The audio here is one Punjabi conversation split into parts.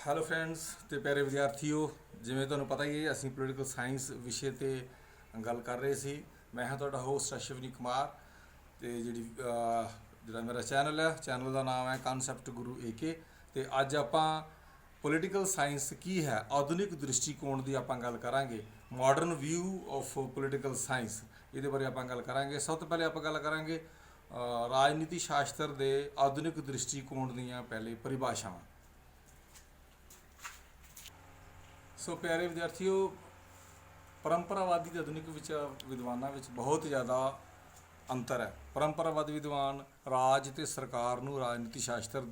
ਹੈਲੋ ਫਰੈਂਡਸ ਤੇ ਪਿਆਰੇ ਵਿਦਿਆਰਥੀਓ, ਜਿਵੇਂ ਤੁਹਾਨੂੰ ਪਤਾ ਹੀ ਹੈ ਅਸੀਂ ਪੋਲੀਟੀਕਲ ਸਾਇੰਸ ਵਿਸ਼ੇ ਤੇ ਗੱਲ ਕਰ ਰਹੇ ਸੀ। ਮੈਂ ਹਾਂ ਤੁਹਾਡਾ ਹੋਸਟ ਅਸ਼ਵਨੀ ਕੁਮਾਰ ਤੇ ਜਿਹੜਾ ਮੇਰਾ ਚੈਨਲ ਹੈ, ਚੈਨਲ ਦਾ ਨਾਮ ਹੈ ਕਨਸੈਪਟ ਗੁਰੂ ਏਕੇ। ਤੇ ਅੱਜ ਆਪਾਂ ਪੋਲੀਟੀਕਲ ਸਾਇੰਸ ਕੀ ਹੈ, ਆਧੁਨਿਕ ਦ੍ਰਿਸ਼ਟੀਕੋਣ ਦੀ ਆਪਾਂ ਗੱਲ ਕਰਾਂਗੇ। Modern view of political science, ਇਹਦੇ ਬਾਰੇ ਆਪਾਂ ਗੱਲ ਕਰਾਂਗੇ। ਸਭ ਤੋਂ ਪਹਿਲੇ ਆਪਾਂ ਗੱਲ ਕਰਾਂਗੇ ਰਾਜਨੀਤੀ ਸ਼ਾਸਤਰ ਦੇ ਆਧੁਨਿਕ ਦ੍ਰਿਸ਼ਟੀਕੋਣ ਦੀਆਂ ਪਹਿਲੇ ਪਰਿਭਾਸ਼ਾਵਾਂ। ਸੋ ਪਿਆਰੇ ਵਿਦਿਆਰਥੀਓ, ਪਰੰਪਰਾਵਾਦੀ ਤੇ ਆਧੁਨਿਕ ਵਿਦਵਾਨਾਂ ਵਿੱਚ ਬਹੁਤ ਜ਼ਿਆਦਾ ਅੰਤਰ ਹੈ। ਪਰੰਪਰਾਵਾਦੀ ਵਿਦਵਾਨ ਰਾਜ ਤੇ ਸਰਕਾਰ ਨੂੰ ਰਾਜਨੀਤੀ ਸ਼ਾਸਤਰ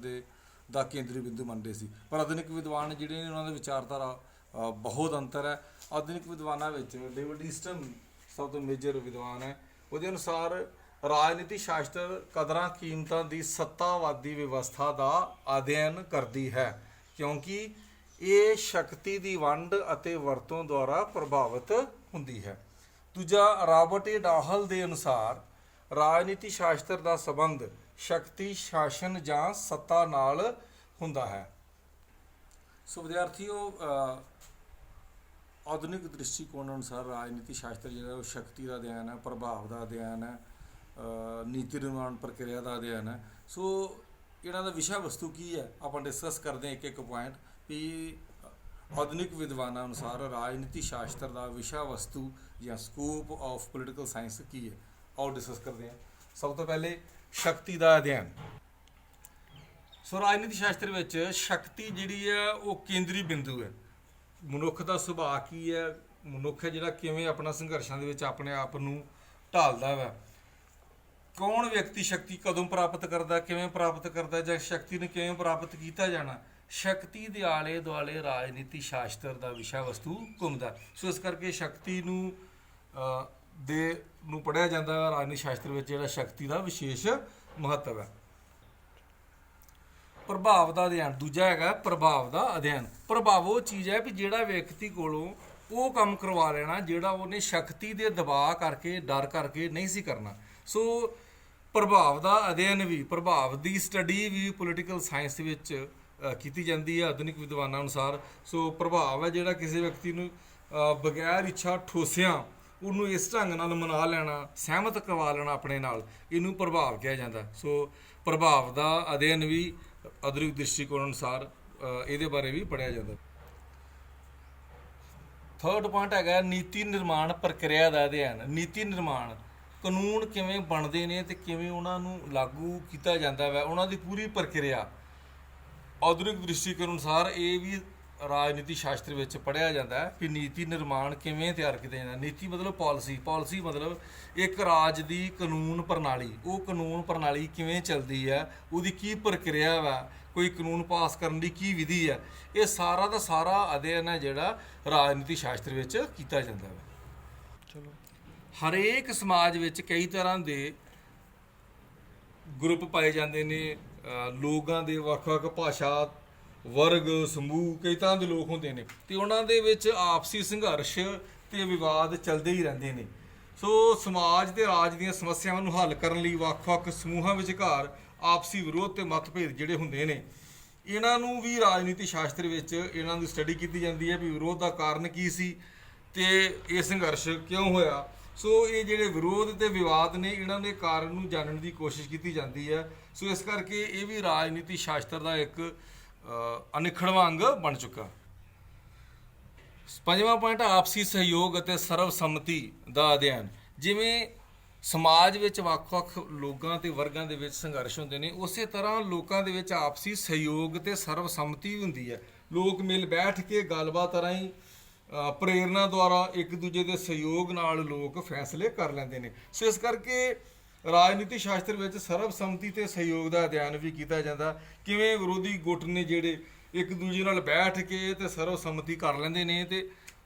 ਦਾ ਕੇਂਦਰੀ ਬਿੰਦੂ ਮੰਨਦੇ ਸੀ, ਪਰ ਆਧੁਨਿਕ ਵਿਦਵਾਨ ਜਿਹੜੇ ਨੇ ਉਹਨਾਂ ਦੇ ਵਿਚਾਰਧਾਰਾ ਬਹੁਤ ਅੰਤਰ ਹੈ। ਆਧੁਨਿਕ ਵਿਦਵਾਨਾਂ ਵਿੱਚ ਡੇਵਿਡ ਈਸਟਨ ਸਭ ਤੋਂ ਮੇਜਰ ਵਿਦਵਾਨ ਹੈ। ਉਹਦੇ ਅਨੁਸਾਰ ਰਾਜਨੀਤੀ ਸ਼ਾਸਤਰ ਕਦਰਾਂ ਕੀਮਤਾਂ ਦੀ ਸੱਤਾਵਾਦੀ ਵਿਵਸਥਾ ਦਾ ਅਧਿਐਨ ਕਰਦੀ ਹੈ, ਕਿਉਂਕਿ ਇਹ ਸ਼ਕਤੀ ਦੀ ਵੰਡ ਅਤੇ ਵਰਤੋਂ ਦੁਆਰਾ ਪ੍ਰਭਾਵਿਤ ਹੁੰਦੀ ਹੈ। ਦੂਜਾ, ਰਾਬਰਟ ਏ ਡਾਹਲ ਦੇ ਅਨੁਸਾਰ ਰਾਜਨੀਤੀ ਸ਼ਾਸਤਰ ਦਾ ਸੰਬੰਧ ਸ਼ਕਤੀ, ਸ਼ਾਸਨ ਜਾਂ ਸੱਤਾ ਨਾਲ ਹੁੰਦਾ ਹੈ। ਸੋ ਵਿਦਿਆਰਥੀਓ, ਆਧੁਨਿਕ ਦ੍ਰਿਸ਼ਟੀਕੋਣ ਅਨੁਸਾਰ ਰਾਜਨੀਤੀ ਸ਼ਾਸਤਰ ਜਿਹੜਾ ਉਹ ਸ਼ਕਤੀ ਦਾ ਅਧਿਐਨ ਹੈ, ਪ੍ਰਭਾਵ ਦਾ ਅਧਿਐਨ ਹੈ, ਨੀਤੀ ਨਿਰਮਾਣ ਪ੍ਰਕਿਰਿਆ ਦਾ ਅਧਿਐਨ ਹੈ। ਸੋ ਇਹਨਾਂ ਦਾ ਵਿਸ਼ਾ ਵਸਤੂ ਕੀ ਹੈ, ਆਪਾਂ ਡਿਸਕਸ ਕਰਦੇ ਹਾਂ ਇੱਕ ਇੱਕ ਪੁਆਇੰਟ ਵੀ ਆਧੁਨਿਕ ਵਿਦਵਾਨਾਂ ਅਨੁਸਾਰ ਰਾਜਨੀਤੀ ਸ਼ਾਸਤਰ ਦਾ ਵਿਸ਼ਾ ਵਸਤੂ ਜਾਂ ਸਕੋਪ ਆਫ ਪੋਲੀਟੀਕਲ ਸਾਇੰਸ ਕੀ ਹੈ। ਆਓ ਡਿਸਕਸ ਕਰਦੇ ਹਾਂ। ਸਭ ਤੋਂ ਪਹਿਲੇ ਸ਼ਕਤੀ ਦਾ ਅਧਿਐਨ। ਸੋ ਰਾਜਨੀਤੀ ਸ਼ਾਸਤਰ ਵਿੱਚ ਸ਼ਕਤੀ ਜਿਹੜੀ ਹੈ ਉਹ ਕੇਂਦਰੀ ਬਿੰਦੂ ਹੈ। ਮਨੁੱਖ ਦਾ ਸੁਭਾਅ ਕੀ ਹੈ, ਮਨੁੱਖ ਹੈ ਜਿਹੜਾ ਕਿਵੇਂ ਆਪਣਾ ਸੰਘਰਸ਼ਾਂ ਦੇ ਵਿੱਚ ਆਪਣੇ ਆਪ ਨੂੰ ਢਾਲਦਾ ਵਾ, ਕੌਣ ਵਿਅਕਤੀ ਸ਼ਕਤੀ ਕਦੋਂ ਪ੍ਰਾਪਤ ਕਰਦਾ, ਕਿਵੇਂ ਪ੍ਰਾਪਤ ਕਰਦਾ, ਜਾਂ ਸ਼ਕਤੀ ਨੂੰ ਕਿਵੇਂ ਪ੍ਰਾਪਤ ਕੀਤਾ ਜਾਣਾ, ਸ਼ਕਤੀ ਦੇ ਆਲੇ ਦੁਆਲੇ ਰਾਜਨੀਤੀ ਸ਼ਾਸਤਰ ਦਾ ਵਿਸ਼ਾ ਵਸਤੂ ਘੁੰਮਦਾ। ਸੋ ਇਸ ਕਰਕੇ ਸ਼ਕਤੀ ਨੂੰ ਪੜ੍ਹਿਆ ਜਾਂਦਾ ਹੈ ਰਾਜਨੀਤੀ ਸ਼ਾਸਤਰ ਵਿੱਚ, ਜਿਹੜਾ ਸ਼ਕਤੀ ਦਾ ਵਿਸ਼ੇਸ਼ ਮਹੱਤਵ ਹੈ। ਪ੍ਰਭਾਵ ਦਾ ਅਧਿਐਨ ਦੂਜਾ ਹੈਗਾ ਪ੍ਰਭਾਵ ਦਾ ਅਧਿਐਨ। ਪ੍ਰਭਾਵ ਉਹ ਚੀਜ਼ ਹੈ ਵੀ ਜਿਹੜਾ ਵਿਅਕਤੀ ਕੋਲੋਂ ਉਹ ਕੰਮ ਕਰਵਾ ਲੈਣਾ ਜਿਹੜਾ ਉਹਨੇ ਸ਼ਕਤੀ ਦੇ ਦਬਾਅ ਕਰਕੇ, ਡਰ ਕਰਕੇ ਨਹੀਂ ਸੀ ਕਰਨਾ। ਸੋ ਪ੍ਰਭਾਵ ਦਾ ਅਧਿਐਨ ਵੀ, ਪ੍ਰਭਾਵ ਦੀ ਸਟੱਡੀ ਵੀ ਪੋਲੀਟੀਕਲ ਸਾਇੰਸ ਵਿੱਚ ਕੀਤੀ ਜਾਂਦੀ ਹੈ ਆਧੁਨਿਕ ਵਿਦਵਾਨਾਂ ਅਨੁਸਾਰ। ਸੋ ਪ੍ਰਭਾਵ ਹੈ ਜਿਹੜਾ ਕਿਸੇ ਵਿਅਕਤੀ ਨੂੰ ਬਗੈਰ ਇੱਛਾ ਠੋਸਿਆਂ ਉਹਨੂੰ ਇਸ ਢੰਗ ਨਾਲ ਮਨਾ ਲੈਣਾ, ਸਹਿਮਤ ਕਰਵਾ ਲੈਣਾ ਆਪਣੇ ਨਾਲ, ਇਹਨੂੰ ਪ੍ਰਭਾਵ ਕਿਹਾ ਜਾਂਦਾ। ਸੋ ਪ੍ਰਭਾਵ ਦਾ ਅਧਿਐਨ ਵੀ ਆਧੁਨਿਕ ਦ੍ਰਿਸ਼ਟੀਕੋਣ ਅਨੁਸਾਰ ਇਹਦੇ ਬਾਰੇ ਵੀ ਪੜ੍ਹਿਆ ਜਾਂਦਾ। ਥਰਡ ਪੁਆਇੰਟ ਹੈਗਾ ਨੀਤੀ ਨਿਰਮਾਣ ਪ੍ਰਕਿਰਿਆ ਦਾ ਅਧਿਐਨ। ਨੀਤੀ ਨਿਰਮਾਣ, ਕਾਨੂੰਨ ਕਿਵੇਂ ਬਣਦੇ ਨੇ ਤੇ ਕਿਵੇਂ ਉਹਨਾਂ ਨੂੰ ਲਾਗੂ ਕੀਤਾ ਜਾਂਦਾ ਵਾ, ਉਹਨਾਂ ਦੀ ਪੂਰੀ ਪ੍ਰਕਿਰਿਆ ਆਧੁਨਿਕ ਦ੍ਰਿਸ਼ਟੀਕੋਣ ਅਨੁਸਾਰ ਇਹ ਵੀ ਰਾਜਨੀਤੀ ਸ਼ਾਸਤਰ ਵਿੱਚ ਪੜ੍ਹਿਆ ਜਾਂਦਾ ਹੈ ਕਿ ਨੀਤੀ ਨਿਰਮਾਣ ਕਿਵੇਂ ਤਿਆਰ ਕੀਤਾ ਜਾਂਦਾ। ਨੀਤੀ ਮਤਲਬ ਪਾਲਿਸੀ, ਪਾਲਿਸੀ ਮਤਲਬ ਇੱਕ ਰਾਜ ਦੀ ਕਾਨੂੰਨ ਪ੍ਰਣਾਲੀ, ਉਹ ਕਾਨੂੰਨ ਪ੍ਰਣਾਲੀ ਕਿਵੇਂ ਚੱਲਦੀ ਹੈ, ਉਹਦੀ ਕੀ ਪ੍ਰਕਿਰਿਆ ਵਾ, ਕੋਈ ਕਾਨੂੰਨ ਪਾਸ ਕਰਨ ਦੀ ਕੀ ਵਿਧੀ ਹੈ, ਇਹ ਸਾਰਾ ਦਾ ਸਾਰਾ ਅਧਿਐਨ ਹੈ ਜਿਹੜਾ ਰਾਜਨੀਤੀ ਸ਼ਾਸਤਰ ਵਿੱਚ ਕੀਤਾ ਜਾਂਦਾ ਵਾ। ਚਲੋ, ਹਰੇਕ ਸਮਾਜ ਵਿੱਚ ਕਈ ਤਰ੍ਹਾਂ ਦੇ ਗਰੁੱਪ ਪਾਏ ਜਾਂਦੇ ਨੇ, ਲੋਕਾਂ ਦੇ ਵੱਖ-ਵੱਖ ਭਾਸ਼ਾ, ਵਰਗ, ਸਮੂਹ, ਕਈ ਤਰ੍ਹਾਂ ਦੇ ਲੋਕ ਹੁੰਦੇ ਨੇ ਤੇ ਉਹਨਾਂ ਦੇ ਵਿੱਚ ਆਪਸੀ ਸੰਘਰਸ਼ ਤੇ ਵਿਵਾਦ ਚੱਲਦੇ ਹੀ ਰਹਿੰਦੇ ਨੇ। ਸੋ ਸਮਾਜ ਤੇ ਰਾਜ ਦੀਆਂ ਸਮੱਸਿਆਵਾਂ ਨੂੰ ਹੱਲ ਕਰਨ ਲਈ ਵੱਖ-ਵੱਖ ਸਮੂਹਾਂ ਵਿਚਕਾਰ ਆਪਸੀ ਵਿਰੋਧ ਤੇ ਮਤਭੇਦ ਜਿਹੜੇ ਹੁੰਦੇ ਨੇ, ਇਹਨਾਂ ਨੂੰ ਵੀ ਰਾਜਨੀਤੀ ਸ਼ਾਸਤਰ ਵਿੱਚ ਇਹਨਾਂ ਦੀ ਸਟੱਡੀ ਕੀਤੀ ਜਾਂਦੀ ਹੈ ਵੀ ਵਿਰੋਧ ਦਾ ਕਾਰਨ ਕੀ ਸੀ ਤੇ ਇਹ ਸੰਘਰਸ਼ ਕਿਉਂ ਹੋਇਆ। ਸੋ ਇਹ ਜਿਹੜੇ ਵਿਰੋਧ ਤੇ ਵਿਵਾਦ ਨੇ, ਇਹਨਾਂ ਦੇ ਕਾਰਨ ਨੂੰ ਜਾਣਨ ਦੀ ਕੋਸ਼ਿਸ਼ ਕੀਤੀ ਜਾਂਦੀ ਹੈ। ਸੋ ਇਸ ਕਰਕੇ ਇਹ ਵੀ ਰਾਜਨੀਤੀ ਸ਼ਾਸਤਰ ਦਾ ਇੱਕ ਅਨਿੱਖੜਵਾਂ ਅੰਗ ਬਣ ਚੁੱਕਾ। ਪੰਜਵਾਂ ਪੁਆਇੰਟ ਆਪਸੀ ਸਹਿਯੋਗ ਅਤੇ ਸਰਵਸੰਮਤੀ ਦਾ ਅਧਿਐਨ। ਜਿਵੇਂ ਸਮਾਜ ਵਿੱਚ ਵੱਖ-ਵੱਖ ਲੋਕਾਂ ਤੇ ਵਰਗਾਂ ਦੇ ਵਿੱਚ ਸੰਘਰਸ਼ ਹੁੰਦੇ ਨੇ, ਉਸੇ ਤਰ੍ਹਾਂ ਲੋਕਾਂ ਦੇ ਵਿੱਚ ਆਪਸੀ ਸਹਿਯੋਗ ਤੇ ਸਰਵਸੰਮਤੀ ਵੀ ਹੁੰਦੀ ਹੈ। ਲੋਕ ਮਿਲ ਬੈਠ ਕੇ ਗੱਲਬਾਤ ਰਾਹੀਂ, ਪ੍ਰੇਰਨਾ ਦੁਆਰਾ, ਇੱਕ ਦੂਜੇ ਦੇ ਸਹਿਯੋਗ ਨਾਲ ਲੋਕ ਫੈਸਲੇ ਕਰ ਲੈਂਦੇ ਨੇ। ਸੋ ਇਸ ਕਰਕੇ ਰਾਜਨੀਤੀ ਸ਼ਾਸਤਰ ਵਿੱਚ ਸਰਬਸੰਮਤੀ ਤੇ ਸਹਿਯੋਗ ਦਾ ਅਧਿਐਨ ਵੀ ਕੀਤਾ ਜਾਂਦਾ। ਕਿਵੇਂ ਵਿਰੋਧੀ ਗੁੱਟ ਨੇ ਜਿਹੜੇ ਇੱਕ ਦੂਜੇ ਨਾਲ ਬੈਠ ਕੇ ਤੇ ਸਰਬਸੰਮਤੀ ਕਰ ਲੈਂਦੇ ਨੇ ਤੇ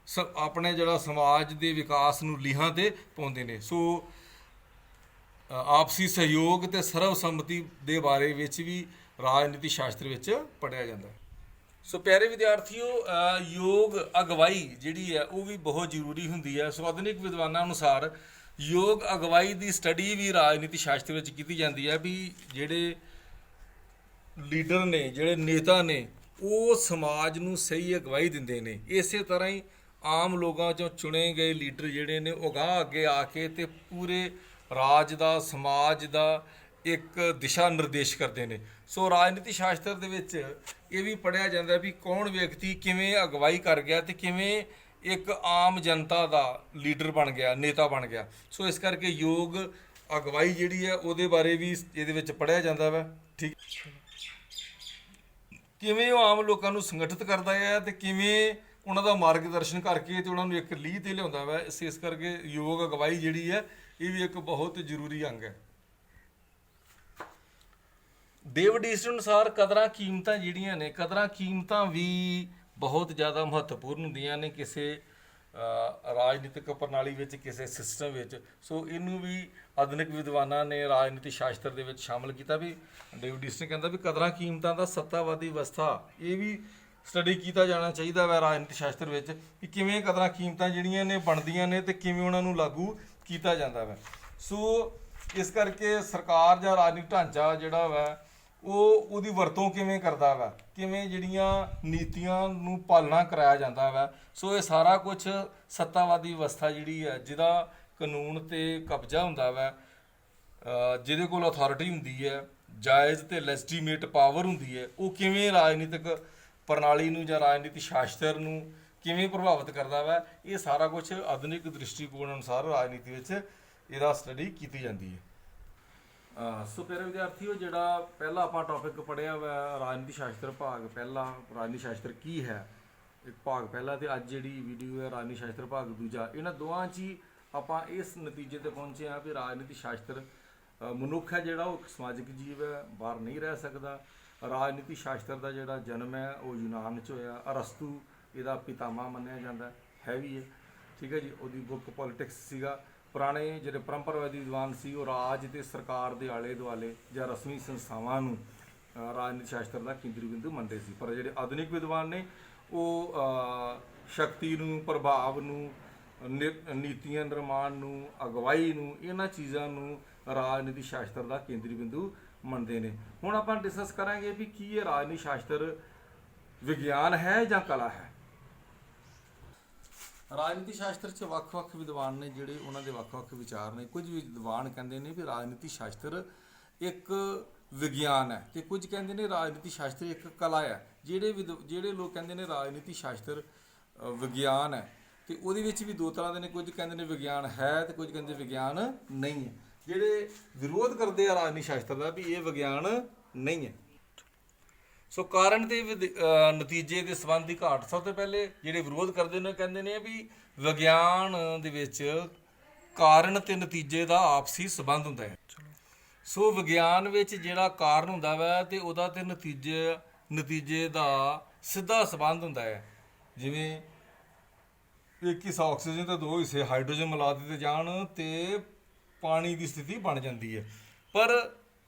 ਆਪਣੇ ਜਿਹੜਾ ਸਮਾਜ ਦੇ ਵਿਕਾਸ ਨੂੰ ਲੀਹਾਂ ਤੇ ਪਾਉਂਦੇ ਨੇ। ਸੋ ਆਪਸੀ ਸਹਿਯੋਗ ਤੇ ਸਰਬਸੰਮਤੀ ਦੇ ਬਾਰੇ ਵਿੱਚ ਵੀ ਰਾਜਨੀਤੀ ਸ਼ਾਸਤਰ ਵਿੱਚ ਪੜ੍ਹਿਆ ਜਾਂਦਾ। ਸੋ ਪਿਆਰੇ ਵਿਦਿਆਰਥੀਓ, ਯੋਗ ਅਗਵਾਈ ਜਿਹੜੀ ਹੈ ਉਹ ਵੀ ਬਹੁਤ ਜ਼ਰੂਰੀ ਹੁੰਦੀ ਹੈ। ਸੋ ਆਧੁਨਿਕ ਵਿਦਵਾਨਾਂ ਅਨੁਸਾਰ ਯੋਗ ਅਗਵਾਈ ਦੀ ਸਟੱਡੀ ਵੀ ਰਾਜਨੀਤੀ ਸ਼ਾਸਤਰ ਵਿੱਚ ਕੀਤੀ ਜਾਂਦੀ ਹੈ ਵੀ ਜਿਹੜੇ ਲੀਡਰ ਨੇ, ਜਿਹੜੇ ਨੇਤਾ ਨੇ, ਉਹ ਸਮਾਜ ਨੂੰ ਸਹੀ ਅਗਵਾਈ ਦਿੰਦੇ ਨੇ। ਇਸੇ ਤਰ੍ਹਾਂ ਹੀ ਆਮ ਲੋਕਾਂ 'ਚੋਂ ਚੁਣੇ ਗਏ ਲੀਡਰ ਜਿਹੜੇ ਨੇ ਉਹ ਅਗਾਂਹ ਅੱਗੇ ਆ ਕੇ ਤੇ ਪੂਰੇ ਰਾਜ ਦਾ ਸਮਾਜ ਦਾ ਇੱਕ ਦਿਸ਼ਾ ਨਿਰਦੇਸ਼ ਕਰਦੇ ਨੇ। ਸੋ ਰਾਜਨੀਤੀ ਸ਼ਾਸਤਰ ਦੇ ਵਿੱਚ ਇਹ ਵੀ ਪੜ੍ਹਿਆ ਜਾਂਦਾ ਵੀ ਕੌਣ ਵਿਅਕਤੀ ਕਿਵੇਂ ਅਗਵਾਈ ਕਰ ਗਿਆ ਤੇ ਕਿਵੇਂ ਇੱਕ ਆਮ ਜਨਤਾ ਦਾ ਲੀਡਰ ਬਣ ਗਿਆ, ਨੇਤਾ ਬਣ ਗਿਆ। ਸੋ ਇਸ ਕਰਕੇ ਯੋਗ ਅਗਵਾਈ ਜਿਹੜੀ ਹੈ ਉਹਦੇ ਬਾਰੇ ਵੀ ਇਹਦੇ ਵਿੱਚ ਪੜ੍ਹਿਆ ਜਾਂਦਾ ਵਾ। ਠੀਕ, ਕਿਵੇਂ ਉਹ ਆਮ ਲੋਕਾਂ ਨੂੰ ਸੰਗਠਿਤ ਕਰਦਾ ਹੈ ਤੇ ਕਿਵੇਂ ਉਹਨਾਂ ਦਾ ਮਾਰਗਦਰਸ਼ਨ ਕਰਕੇ ਤੇ ਉਹਨਾਂ ਨੂੰ ਇੱਕ ਲੀਹ ਤੇ ਲਿਆਉਂਦਾ ਵਾ। ਇਸ ਕਰਕੇ ਯੋਗ ਅਗਵਾਈ ਜਿਹੜੀ ਹੈ ਇਹ ਵੀ ਇੱਕ ਬਹੁਤ ਜ਼ਰੂਰੀ ਅੰਗ ਹੈ। ਡੇਵਿਡ ਈਸਟ ਅਨੁਸਾਰ ਕਦਰਾਂ ਕੀਮਤਾਂ ਜਿਹੜੀਆਂ ਨੇ, ਕਦਰਾਂ ਕੀਮਤਾਂ ਵੀ ਬਹੁਤ ਜ਼ਿਆਦਾ ਮਹੱਤਵਪੂਰਨ ਹੁੰਦੀਆਂ ਨੇ ਕਿਸੇ ਰਾਜਨੀਤਿਕ ਪ੍ਰਣਾਲੀ ਵਿੱਚ, ਕਿਸੇ ਸਿਸਟਮ ਵਿੱਚ। ਸੋ ਇਹਨੂੰ ਵੀ ਆਧੁਨਿਕ ਵਿਦਵਾਨਾਂ ਨੇ ਰਾਜਨੀਤੀ ਸ਼ਾਸਤਰ ਦੇ ਵਿੱਚ ਸ਼ਾਮਲ ਕੀਤਾ ਵੀ ਡੇਵਿਡ ਈਸਟ ਨੇ ਕਹਿੰਦਾ ਵੀ ਕਦਰਾਂ ਕੀਮਤਾਂ ਦਾ ਸੱਤਾਵਾਦੀ ਅਵਸਥਾ ਇਹ ਵੀ ਸਟੱਡੀ ਕੀਤਾ ਜਾਣਾ ਚਾਹੀਦਾ ਵਾ ਰਾਜਨੀਤੀ ਸ਼ਾਸਤਰ ਵਿੱਚ ਕਿ ਕਿਵੇਂ ਕਦਰਾਂ ਕੀਮਤਾਂ ਜਿਹੜੀਆਂ ਨੇ ਬਣਦੀਆਂ ਨੇ ਤੇ ਕਿਵੇਂ ਉਹਨਾਂ ਨੂੰ ਲਾਗੂ ਕੀਤਾ ਜਾਂਦਾ ਵਾ। ਸੋ ਇਸ ਕਰਕੇ ਸਰਕਾਰ ਜਾਂ ਰਾਜਨੀਤਿਕ ਢਾਂਚਾ ਜਿਹੜਾ ਵਾ ਉਹਦੀ ਵਰਤੋਂ ਕਿਵੇਂ ਕਰਦਾ ਵਾ, ਕਿਵੇਂ ਜਿਹੜੀਆਂ ਨੀਤੀਆਂ ਨੂੰ ਪਾਲਣਾ ਕਰਾਇਆ ਜਾਂਦਾ ਵਾ। ਸੋ ਇਹ ਸਾਰਾ ਕੁਝ ਸੱਤਾਵਾਦੀ ਅਵਸਥਾ ਜਿਹੜੀ ਹੈ ਜਿਹਦਾ ਕਾਨੂੰਨ ਤੇ ਕਬਜ਼ਾ ਹੁੰਦਾ ਵਾ, ਜਿਹਦੇ ਕੋਲ ਅਥਾਰਟੀ ਹੁੰਦੀ ਹੈ, ਜਾਇਜ਼ ਤੇ ਲੈਜੀਟੀਮੇਟ ਪਾਵਰ ਹੁੰਦੀ ਹੈ, ਉਹ ਕਿਵੇਂ ਰਾਜਨੀਤਿਕ ਪ੍ਰਣਾਲੀ ਨੂੰ ਜਾਂ ਰਾਜਨੀਤੀ ਸ਼ਾਸਤਰ ਨੂੰ ਕਿਵੇਂ ਪ੍ਰਭਾਵਿਤ ਕਰਦਾ ਵਾ। ਇਹ ਸਾਰਾ ਕੁਝ ਆਧੁਨਿਕ ਦ੍ਰਿਸ਼ਟੀਕੋਣ ਅਨੁਸਾਰ ਰਾਜਨੀਤੀ ਵਿੱਚ ਇਹਦਾ ਸਟੱਡੀ ਕੀਤੀ ਜਾਂਦੀ ਹੈ। ਸੋ ਪਿਆਰੇ ਵਿਦਿਆਰਥੀਓ, ਜਿਹੜਾ ਪਹਿਲਾ ਆਪਾਂ ਟੌਪਿਕ ਪੜ੍ਹਿਆ ਵਾ ਰਾਜਨੀਤੀ ਸ਼ਾਸਤਰ ਭਾਗ ਪਹਿਲਾ, ਰਾਜਨੀਤੀ ਸ਼ਾਸਤਰ ਕੀ ਹੈ, ਇੱਕ ਭਾਗ ਪਹਿਲਾ, ਤੇ ਅੱਜ ਜਿਹੜੀ ਵੀਡੀਓ ਹੈ ਰਾਜਨੀਤੀ ਸ਼ਾਸਤਰ ਭਾਗ ਦੂਜਾ। ਇਹਨਾਂ ਦੋਵਾਂ 'ਚ ਹੀ ਆਪਾਂ ਇਸ ਨਤੀਜੇ ਤੇ ਪਹੁੰਚੇ ਹਾਂ ਵੀ ਰਾਜਨੀਤੀ ਸ਼ਾਸਤਰ ਮਨੁੱਖ ਹੈ ਜਿਹੜਾ ਉਹ ਇੱਕ ਸਮਾਜਿਕ ਜੀਵ ਹੈ, ਬਾਹਰ ਨਹੀਂ ਰਹਿ ਸਕਦਾ। ਰਾਜਨੀਤੀ ਸ਼ਾਸਤਰ ਦਾ ਜਿਹੜਾ ਜਨਮ ਹੈ ਉਹ ਯੂਨਾਨ 'ਚ ਹੋਇਆ। ਅਰਸਤੂ ਇਹਦਾ ਪਿਤਾਮਾ ਮੰਨਿਆ ਜਾਂਦਾ ਹੈ ਵੀ ਹੈ। ਠੀਕ ਹੈ ਜੀ, ਉਹਦੀ ਬੁੱਕ ਪੋਲੀਟਿਕਸ ਸੀਗਾ। ਪੁਰਾਣੇ ਜਿਹੜੇ ਪਰੰਪਰਾਵਾਦੀ ਵਿਦਵਾਨ ਸੀ ਉਹ ਰਾਜ ਤੇ ਸਰਕਾਰ ਦੇ ਆਲੇ ਦੁਆਲੇ ਜਾਂ ਰਸਮੀ ਸੰਸਥਾਵਾਂ ਨੂੰ ਰਾਜਨੀਤੀ ਸ਼ਾਸਤਰ ਦਾ ਕੇਂਦਰੀ ਬਿੰਦੂ ਮੰਨਦੇ ਸੀ। ਪਰ ਜਿਹੜੇ ਆਧੁਨਿਕ ਵਿਦਵਾਨ ਨੇ ਉਹ ਸ਼ਕਤੀ ਨੂੰ, ਪ੍ਰਭਾਵ ਨੂੰ, ਨੀਤੀਆਂ ਨਿਰਮਾਣ ਨੂੰ, ਅਗਵਾਈ ਨੂੰ, ਇਹਨਾਂ ਚੀਜ਼ਾਂ ਨੂੰ ਰਾਜਨੀਤੀ ਸ਼ਾਸਤਰ ਦਾ ਕੇਂਦਰੀ ਬਿੰਦੂ ਮੰਨਦੇ ਨੇ। ਹੁਣ ਆਪਾਂ ਡਿਸਕਸ ਕਰਾਂਗੇ ਵੀ ਕੀ ਇਹ ਰਾਜਨੀਤੀ ਸ਼ਾਸਤਰ ਵਿਗਿਆਨ ਹੈ ਜਾਂ ਕਲਾ ਹੈ। ਰਾਜਨੀਤੀ ਸ਼ਾਸਤਰ 'ਚ ਵੱਖ-ਵੱਖ ਵਿਦਵਾਨ ਨੇ ਜਿਹੜੇ ਉਹਨਾਂ ਦੇ ਵੱਖ-ਵੱਖ ਵਿਚਾਰ ਨੇ। ਕੁਝ ਵਿਦਵਾਨ ਕਹਿੰਦੇ ਨੇ ਵੀ ਰਾਜਨੀਤੀ ਸ਼ਾਸਤਰ ਇੱਕ ਵਿਗਿਆਨ ਹੈ ਤੇ ਕੁਝ ਕਹਿੰਦੇ ਨੇ ਰਾਜਨੀਤੀ ਸ਼ਾਸਤਰ ਇੱਕ ਕਲਾ ਹੈ। ਜਿਹੜੇ ਲੋਕ ਕਹਿੰਦੇ ਨੇ ਰਾਜਨੀਤੀ ਸ਼ਾਸਤਰ ਵਿਗਿਆਨ ਹੈ ਤੇ ਉਹਦੇ ਵਿੱਚ ਵੀ ਦੋ ਤਰ੍ਹਾਂ ਦੇ ਨੇ। ਕੁਝ ਕਹਿੰਦੇ ਨੇ ਵਿਗਿਆਨ ਹੈ ਤੇ ਕੁਝ ਕਹਿੰਦੇ ਵਿਗਿਆਨ ਨਹੀਂ ਹੈ। ਜਿਹੜੇ ਵਿਰੋਧ ਕਰਦੇ ਆ ਰਾਜਨੀਤੀ ਸ਼ਾਸਤਰ ਦਾ ਵੀ ਇਹ ਵਿਗਿਆਨ ਨਹੀਂ ਹੈ। ਸੋ ਕਾਰਨ ਤੇ ਨਤੀਜੇ ਦੇ ਸੰਬੰਧ ਦੀ ਘਾਟ। ਸਭ ਤੋਂ ਪਹਿਲੇ ਜਿਹੜੇ ਵਿਰੋਧ ਕਰਦੇ ਨੇ ਕਹਿੰਦੇ ਨੇ ਵੀ ਵਿਗਿਆਨ ਦੇ ਵਿੱਚ ਕਾਰਨ ਤੇ ਨਤੀਜੇ ਦਾ ਆਪਸੀ ਸੰਬੰਧ ਹੁੰਦਾ ਹੈ। ਸੋ ਵਿਗਿਆਨ ਵਿੱਚ ਜਿਹੜਾ ਕਾਰਨ ਹੁੰਦਾ ਵਾ ਤੇ ਉਹਦਾ ਤੇ ਨਤੀਜੇ ਦਾ ਸਿੱਧਾ ਸੰਬੰਧ ਹੁੰਦਾ ਹੈ। ਜਿਵੇਂ ਇੱਕ ਹਿੱਸਾ ਆਕਸੀਜਨ ਤੇ ਦੋ ਹਿੱਸੇ ਹਾਈਡਰੋਜਨ ਮਿਲਾ ਦਿੱਤੇ ਜਾਣ ਤੇ ਪਾਣੀ ਦੀ ਸਥਿਤੀ ਬਣ ਜਾਂਦੀ ਹੈ। ਪਰ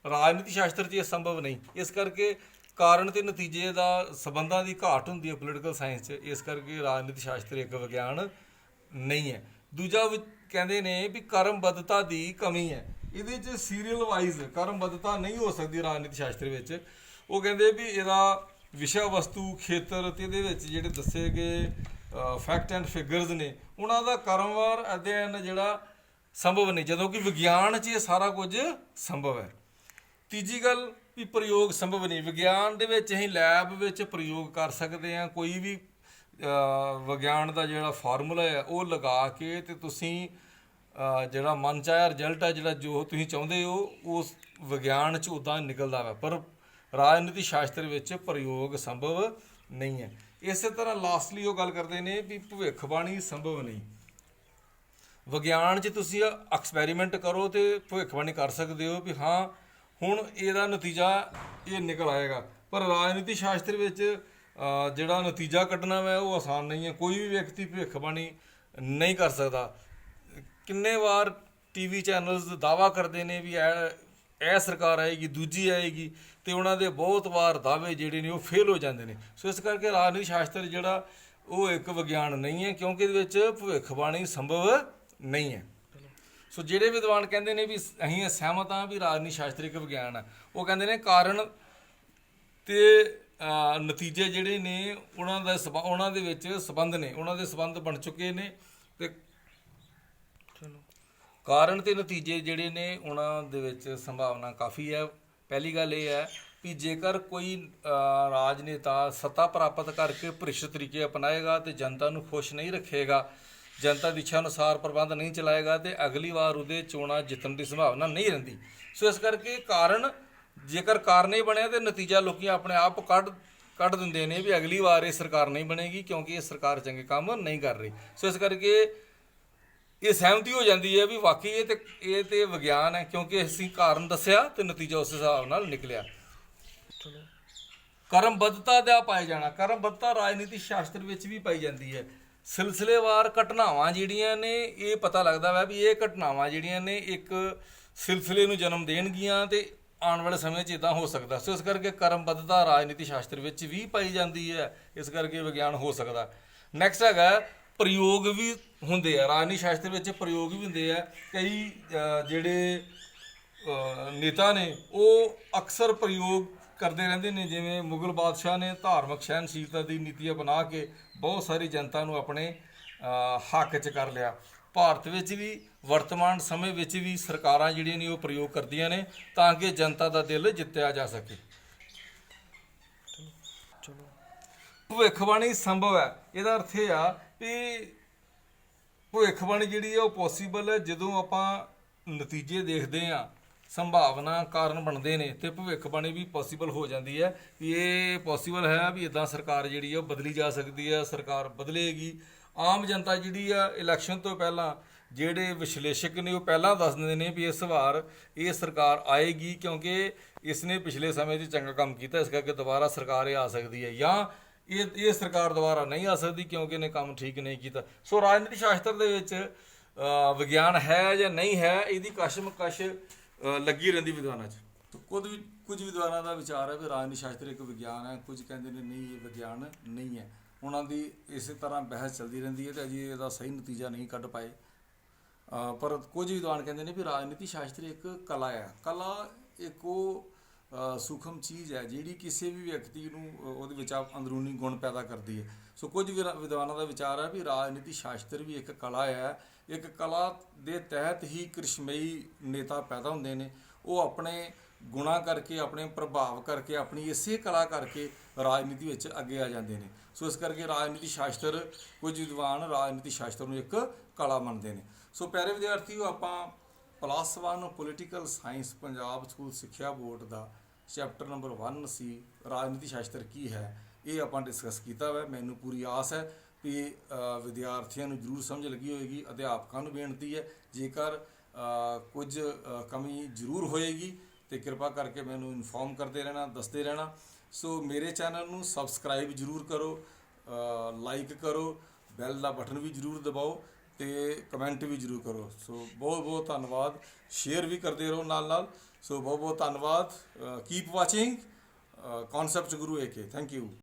ਰਾਜਨੀਤੀ ਸ਼ਾਸਤਰ 'ਚ ਇਹ ਸੰਭਵ ਨਹੀਂ। ਇਸ ਕਰਕੇ ਕਾਰਨ ਤੇ ਨਤੀਜੇ ਦਾ ਸੰਬੰਧਾਂ ਦੀ ਘਾਟ ਹੁੰਦੀ ਹੈ ਪੋਲੀਟੀਕਲ ਸਾਇੰਸ 'ਚ। ਇਸ ਕਰਕੇ ਰਾਜਨੀਤੀ ਸ਼ਾਸਤਰ ਇੱਕ ਵਿਗਿਆਨ ਨਹੀਂ ਹੈ। ਦੂਜਾ ਕਹਿੰਦੇ ਨੇ ਵੀ ਕਰਮਬੱਧਤਾ ਦੀ ਕਮੀ ਹੈ। ਇਹਦੇ 'ਚ ਸੀਰੀਅਲ ਵਾਈਜ਼ ਕਰਮਬੱਧਤਾ ਨਹੀਂ ਹੋ ਸਕਦੀ ਰਾਜਨੀਤੀ ਸ਼ਾਸਤਰ ਵਿੱਚ। ਉਹ ਕਹਿੰਦੇ ਵੀ ਇਹਦਾ ਵਿਸ਼ਾ ਵਸਤੂ ਖੇਤਰ ਤੇ ਇਹਦੇ ਵਿੱਚ ਜਿਹੜੇ ਦੱਸੇ ਗਏ ਫੈਕਟ ਐਂਡ ਫਿਗਰਸ ਨੇ ਉਹਨਾਂ ਦਾ ਕਰਮਵਾਰ ਅਧਿਐਨ ਜਿਹੜਾ ਸੰਭਵ ਨਹੀਂ, ਜਦੋਂ ਕਿ ਵਿਗਿਆਨ 'ਚ ਇਹ ਸਾਰਾ ਕੁਝ ਸੰਭਵ ਹੈ। ਤੀਜੀ ਗੱਲ ਵੀ ਪ੍ਰਯੋਗ ਸੰਭਵ ਨਹੀਂ। ਵਿਗਿਆਨ ਦੇ ਵਿੱਚ ਅਸੀਂ ਲੈਬ ਵਿੱਚ ਪ੍ਰਯੋਗ ਕਰ ਸਕਦੇ ਹਾਂ। ਕੋਈ ਵੀ ਵਿਗਿਆਨ ਦਾ ਜਿਹੜਾ ਫਾਰਮੂਲਾ ਹੈ ਉਹ ਲਗਾ ਕੇ ਤੇ ਤੁਸੀਂ ਜਿਹੜਾ ਮਨ ਚਾਹਿਆ ਰਿਜ਼ਲਟ ਹੈ, ਜਿਹੜਾ ਜੋ ਤੁਸੀਂ ਚਾਹੁੰਦੇ ਹੋ ਉਸ ਵਿਗਿਆਨ 'ਚ ਉੱਦਾਂ ਨਿਕਲਦਾ ਵਾ। ਪਰ ਰਾਜਨੀਤੀ ਸ਼ਾਸਤਰ ਵਿੱਚ ਪ੍ਰਯੋਗ ਸੰਭਵ ਨਹੀਂ ਹੈ। ਇਸੇ ਤਰ੍ਹਾਂ ਲਾਸਟਲੀ ਉਹ ਗੱਲ ਕਰਦੇ ਨੇ ਵੀ ਭਵਿੱਖਬਾਣੀ ਸੰਭਵ ਨਹੀਂ। ਵਿਗਿਆਨ 'ਚ ਤੁਸੀਂ ਐਕਸਪੈਰੀਮੈਂਟ ਕਰੋ ਤੇ ਭਵਿੱਖਬਾਣੀ ਕਰ ਸਕਦੇ ਹੋ ਵੀ ਹਾਂ ਹੁਣ ਇਹਦਾ ਨਤੀਜਾ ਇਹ ਨਿਕਲ ਆਏਗਾ। ਪਰ ਰਾਜਨੀਤੀ ਸ਼ਾਸਤਰ ਵਿੱਚ ਜਿਹੜਾ ਨਤੀਜਾ ਕੱਢਣਾ ਵਾ ਉਹ ਆਸਾਨ ਨਹੀਂ ਹੈ। ਕੋਈ ਵੀ ਵਿਅਕਤੀ ਭਵਿੱਖਬਾਣੀ ਨਹੀਂ ਕਰ ਸਕਦਾ। ਕਿੰਨੇ ਵਾਰ TV ਚੈਨਲਸ ਦਾਅਵਾ ਕਰਦੇ ਨੇ ਵੀ ਇਹ ਸਰਕਾਰ ਆਏਗੀ, ਦੂਜੀ ਆਏਗੀ, ਤੇ ਉਹਨਾਂ ਦੇ ਬਹੁਤ ਵਾਰ ਦਾਅਵੇ ਜਿਹੜੇ ਨੇ ਉਹ ਫੇਲ ਹੋ ਜਾਂਦੇ ਨੇ। ਸੋ ਇਸ ਕਰਕੇ ਰਾਜਨੀਤੀ ਸ਼ਾਸਤਰ ਜਿਹੜਾ ਉਹ ਇੱਕ ਵਿਗਿਆਨ ਨਹੀਂ ਹੈ, ਕਿਉਂਕਿ ਇਹਦੇ ਵਿੱਚ ਭਵਿੱਖਬਾਣੀ ਸੰਭਵ ਨਹੀਂ ਹੈ। ਸੋ ਜਿਹੜੇ ਵਿਦਵਾਨ ਕਹਿੰਦੇ ਨੇ ਵੀ ਅਸੀਂ ਸਹਿਮਤ ਹਾਂ ਵੀ ਰਾਜਨੀਤੀ ਸ਼ਾਸਤਰ ਇੱਕ ਵਿਗਿਆਨ ਹੈ, ਉਹ ਕਹਿੰਦੇ ਨੇ ਕਾਰਨ ਤੇ ਨਤੀਜੇ ਜਿਹੜੇ ਨੇ ਉਹਨਾਂ ਦੇ ਵਿੱਚ ਸਬੰਧ ਨੇ, ਉਹਨਾਂ ਦੇ ਸਬੰਧ ਬਣ ਚੁੱਕੇ ਨੇ ਤੇ ਚਲੋ ਕਾਰਨ ਤੇ ਨਤੀਜੇ ਜਿਹੜੇ ਨੇ ਉਹਨਾਂ ਦੇ ਵਿੱਚ ਸੰਭਾਵਨਾ ਕਾਫੀ ਹੈ। ਪਹਿਲੀ ਗੱਲ ਇਹ ਹੈ ਕਿ ਜੇਕਰ ਕੋਈ ਰਾਜਨੇਤਾ ਸੱਤਾ ਪ੍ਰਾਪਤ ਕਰਕੇ ਭ੍ਰਿਸ਼ਟ ਤਰੀਕੇ ਅਪਣਾਏਗਾ ਤੇ ਜਨਤਾ ਨੂੰ ਖੁਸ਼ ਨਹੀਂ ਰੱਖੇਗਾ, ਜਨਤਾ ਦੀ ਇੱਛਾ ਅਨੁਸਾਰ ਪ੍ਰਬੰਧ ਨਹੀਂ ਚਲਾਏਗਾ ਤੇ ਅਗਲੀ ਵਾਰ ਉਹਦੇ ਚੋਣਾਂ ਜਿੱਤਣ ਦੀ ਸੰਭਾਵਨਾ ਨਹੀਂ ਰਹਿੰਦੀ। ਸੋ ਇਸ ਕਰਕੇ ਜੇਕਰ ਕਾਰਨ ਹੀ ਬਣਿਆ ਤੇ ਨਤੀਜਾ ਲੋਕੀ ਆਪਣੇ ਆਪ ਕੱਢ ਦਿੰਦੇ ਨੇ ਵੀ ਅਗਲੀ ਵਾਰ ਇਹ ਸਰਕਾਰ ਨਹੀਂ ਬਣੇਗੀ ਕਿਉਂਕਿ ਇਹ ਸਰਕਾਰ ਚੰਗੇ ਕੰਮ ਨਹੀਂ ਕਰ ਰਹੀ। ਸੋ ਇਸ ਕਰਕੇ ਇਹ ਸਹਿਮਤੀ ਹੋ ਜਾਂਦੀ ਹੈ ਵੀ ਵਾਕਈ ਇਹ ਤੇ ਵਿਗਿਆਨ ਹੈ, ਕਿਉਂਕਿ ਅਸੀਂ ਕਾਰਨ ਦੱਸਿਆ ਤੇ ਨਤੀਜਾ ਉਸ ਹਿਸਾਬ ਨਾਲ ਨਿਕਲਿਆ। ਕਰਮਬੱਧਤਾ ਦਾ ਪਾਇਆ ਜਾਣਾ, ਕਰਮਬੱਧਤਾ ਰਾਜਨੀਤੀ ਸ਼ਾਸਤਰ ਵਿੱਚ ਵੀ ਪਾਈ ਜਾਂਦੀ ਹੈ। ਸਿਲਸਿਲੇਵਾਰ ਘਟਨਾਵਾਂ ਜਿਹੜੀਆਂ ਨੇ ਇਹ ਪਤਾ ਲੱਗਦਾ ਵਾ ਵੀ ਇਹ ਘਟਨਾਵਾਂ ਜਿਹੜੀਆਂ ਨੇ ਇੱਕ ਸਿਲਸਿਲੇ ਨੂੰ ਜਨਮ ਦੇਣਗੀਆਂ ਤੇ ਆਉਣ ਵਾਲੇ ਸਮੇਂ 'ਚ ਇਦਾਂ ਹੋ ਸਕਦਾ। ਸੋ ਇਸ ਕਰਕੇ ਕਰਮਬੱਧਤਾ ਰਾਜਨੀਤੀ ਸ਼ਾਸਤਰ ਵਿੱਚ ਵੀ ਪਾਈ ਜਾਂਦੀ ਹੈ, ਇਸ ਕਰਕੇ ਵਿਗਿਆਨ ਹੋ ਸਕਦਾ। ਨੈਕਸਟ ਹੈਗਾ ਪ੍ਰਯੋਗ ਵੀ ਹੁੰਦੇ ਆ, ਰਾਜਨੀਤੀ ਸ਼ਾਸਤਰ ਵਿੱਚ ਪ੍ਰਯੋਗ ਵੀ ਹੁੰਦੇ ਆ। ਕਈ ਜਿਹੜੇ ਨੇਤਾ ਨੇ ਉਹ ਅਕਸਰ ਪ੍ਰਯੋਗ ਕਰਦੇ ਰਹਿੰਦੇ ਨੇ, ਜਿਵੇਂ ਮੁਗਲ ਬਾਦਸ਼ਾਹ ਨੇ ਧਾਰਮਿਕ ਸਹਿਣਸ਼ੀਲਤਾ ਦੀ ਨੀਤੀ ਅਪਣਾ ਕੇ ਬਹੁਤ ਸਾਰੀ ਜਨਤਾ ਨੂੰ ਆਪਣੇ ਹੱਕ 'ਚ ਕਰ ਲਿਆ। ਭਾਰਤ ਵਿੱਚ ਵੀ ਵਰਤਮਾਨ ਸਮੇਂ ਵਿੱਚ ਵੀ ਸਰਕਾਰਾਂ ਜਿਹੜੀਆਂ ਨੇ ਉਹ ਪ੍ਰਯੋਗ ਕਰਦੀਆਂ ਨੇ ਤਾਂ ਕਿ ਜਨਤਾ ਦਾ ਦਿਲ ਜਿੱਤਿਆ ਜਾ ਸਕੇ। ਭਵਿੱਖਬਾਣੀ ਸੰਭਵ ਹੈ, ਇਹਦਾ ਅਰਥ ਇਹ ਆ ਵੀ ਭਵਿੱਖਬਾਣੀ ਜਿਹੜੀ ਹੈ ਉਹ ਪੋਸੀਬਲ ਹੈ ਜਦੋਂ ਆਪਾਂ ਨਤੀਜੇ ਦੇਖਦੇ ਹਾਂ, ਸੰਭਾਵਨਾ ਕਾਰਨ ਬਣਦੇ ਨੇ ਤੇ ਭਵਿੱਖਬਾਣੀ ਵੀ ਪੋਸੀਬਲ ਹੋ ਜਾਂਦੀ ਹੈ ਵੀ ਇਹ ਪੋਸੀਬਲ ਹੈ ਵੀ ਇਦਾਂ ਸਰਕਾਰ ਜਿਹੜੀ ਹੈ ਉਹ ਬਦਲੀ ਜਾ ਸਕਦੀ ਹੈ, ਸਰਕਾਰ ਬਦਲੇਗੀ। ਆਮ ਜਨਤਾ ਜਿਹੜੀ ਆ ਇਲੈਕਸ਼ਨ ਤੋਂ ਪਹਿਲਾਂ ਜਿਹੜੇ ਵਿਸ਼ਲੇਸ਼ਕ ਨੇ ਉਹ ਪਹਿਲਾਂ ਦੱਸ ਦਿੰਦੇ ਨੇ ਵੀ ਇਸ ਵਾਰ ਇਹ ਸਰਕਾਰ ਆਏਗੀ ਕਿਉਂਕਿ ਇਸ ਨੇ ਪਿਛਲੇ ਸਮੇਂ 'ਚ ਚੰਗਾ ਕੰਮ ਕੀਤਾ, ਇਸ ਕਰਕੇ ਦੁਬਾਰਾ ਸਰਕਾਰ ਇਹ ਆ ਸਕਦੀ ਹੈ, ਜਾਂ ਇਹ ਸਰਕਾਰ ਦੁਬਾਰਾ ਨਹੀਂ ਆ ਸਕਦੀ ਕਿਉਂਕਿ ਇਹਨੇ ਕੰਮ ਠੀਕ ਨਹੀਂ ਕੀਤਾ। ਸੋ ਰਾਜਨੀਤੀ ਸ਼ਾਸਤਰ ਦੇ ਵਿੱਚ ਵਿਗਿਆਨ ਹੈ ਜਾਂ ਨਹੀਂ ਹੈ, ਇਹਦੀ ਕਸ਼ਮਕਸ਼ ਲੱਗੀ ਰਹਿੰਦੀ ਵਿਦਵਾਨਾਂ 'ਚ। ਕੁਝ ਵਿਦਵਾਨਾਂ ਦਾ ਵਿਚਾਰ ਹੈ ਵੀ ਰਾਜਨੀਤੀ ਸ਼ਾਸਤਰ ਇੱਕ ਵਿਗਿਆਨ ਹੈ, ਕੁਝ ਕਹਿੰਦੇ ਨੇ ਨਹੀਂ ਇਹ ਵਿਗਿਆਨ ਨਹੀਂ ਹੈ। ਉਹਨਾਂ ਦੀ ਇਸੇ ਤਰ੍ਹਾਂ ਬਹਿਸ ਚੱਲਦੀ ਰਹਿੰਦੀ ਹੈ ਤੇ ਅਜੇ ਇਹਦਾ ਸਹੀ ਨਤੀਜਾ ਨਹੀਂ ਕੱਢ ਪਾਏ। ਪਰ ਕੁਝ ਵਿਦਵਾਨ ਕਹਿੰਦੇ ਨੇ ਵੀ ਰਾਜਨੀਤੀ ਸ਼ਾਸਤਰ ਇੱਕ ਕਲਾ ਹੈ। ਕਲਾ ਇੱਕ ਉਹ ਸੂਖਮ ਚੀਜ਼ ਹੈ ਜਿਹੜੀ ਕਿਸੇ ਵੀ ਵਿਅਕਤੀ ਨੂੰ ਉਹਦੇ ਵਿੱਚ ਅੰਦਰੂਨੀ ਗੁਣ ਪੈਦਾ ਕਰਦੀ ਹੈ। ਸੋ ਕੁਝ ਵਿਦਵਾਨਾਂ ਦਾ ਵਿਚਾਰ ਹੈ ਵੀ ਰਾਜਨੀਤੀ ਸ਼ਾਸਤਰ ਵੀ ਇੱਕ ਕਲਾ ਹੈ। ਇੱਕ ਕਲਾ ਦੇ ਤਹਿਤ ਹੀ ਕ੍ਰਿਸ਼ਮਈ ਨੇਤਾ ਪੈਦਾ ਹੁੰਦੇ ਨੇ, ਉਹ ਆਪਣੇ ਗੁਣਾ ਕਰਕੇ, ਆਪਣੇ ਪ੍ਰਭਾਵ ਕਰਕੇ, ਆਪਣੀ ਇਸੇ ਕਲਾ ਕਰਕੇ ਰਾਜਨੀਤੀ ਵਿੱਚ ਅੱਗੇ ਆ ਜਾਂਦੇ ਨੇ। ਸੋ ਇਸ ਕਰਕੇ ਰਾਜਨੀਤੀ ਸ਼ਾਸਤਰ, ਕੁਝ ਵਿਦਵਾਨ ਰਾਜਨੀਤੀ ਸ਼ਾਸਤਰ ਨੂੰ ਇੱਕ ਕਲਾ ਮੰਨਦੇ ਨੇ। ਸੋ ਪਿਆਰੇ ਵਿਦਿਆਰਥੀਓ, ਆਪਾਂ +1 ਪੋਲੀਟੀਕਲ ਸਾਇੰਸ ਪੰਜਾਬ ਸਕੂਲ ਸਿੱਖਿਆ ਬੋਰਡ ਦਾ ਚੈਪਟਰ ਨੰਬਰ 1 ਸੀ ਰਾਜਨੀਤੀ ਸ਼ਾਸਤਰ ਕੀ ਹੈ, ਇਹ ਆਪਾਂ ਡਿਸਕਸ ਕੀਤਾ ਵਾ। ਮੈਨੂੰ ਪੂਰੀ ਆਸ ਹੈ ਵੀ ਵਿਦਿਆਰਥੀਆਂ ਨੂੰ ਜ਼ਰੂਰ ਸਮਝ ਲੱਗੀ ਹੋਏਗੀ। ਅਧਿਆਪਕਾਂ ਨੂੰ ਬੇਨਤੀ ਹੈ ਜੇਕਰ ਕੁਝ ਕਮੀ ਜ਼ਰੂਰ ਹੋਏਗੀ ਤੇ ਕਿਰਪਾ ਕਰਕੇ ਮੈਨੂੰ ਇਨਫੋਰਮ ਕਰਦੇ ਰਹਿਣਾ, ਦੱਸਦੇ ਰਹਿਣਾ। ਸੋ ਮੇਰੇ ਚੈਨਲ ਨੂੰ ਸਬਸਕ੍ਰਾਈਬ ਜ਼ਰੂਰ ਕਰੋ, ਲਾਈਕ ਕਰੋ, ਬੈਲ ਦਾ ਬਟਨ ਵੀ ਜ਼ਰੂਰ ਦਬਾਓ ਤੇ ਕਮੈਂਟ ਵੀ ਜ਼ਰੂਰ ਕਰੋ। ਸੋ ਬਹੁਤ ਬਹੁਤ ਧੰਨਵਾਦ, ਸ਼ੇਅਰ ਵੀ ਕਰਦੇ ਰਹੋ ਨਾਲ। ਸੋ ਬਹੁਤ ਬਹੁਤ ਧੰਨਵਾਦ। Keep watching concept Guru AK। Thank you.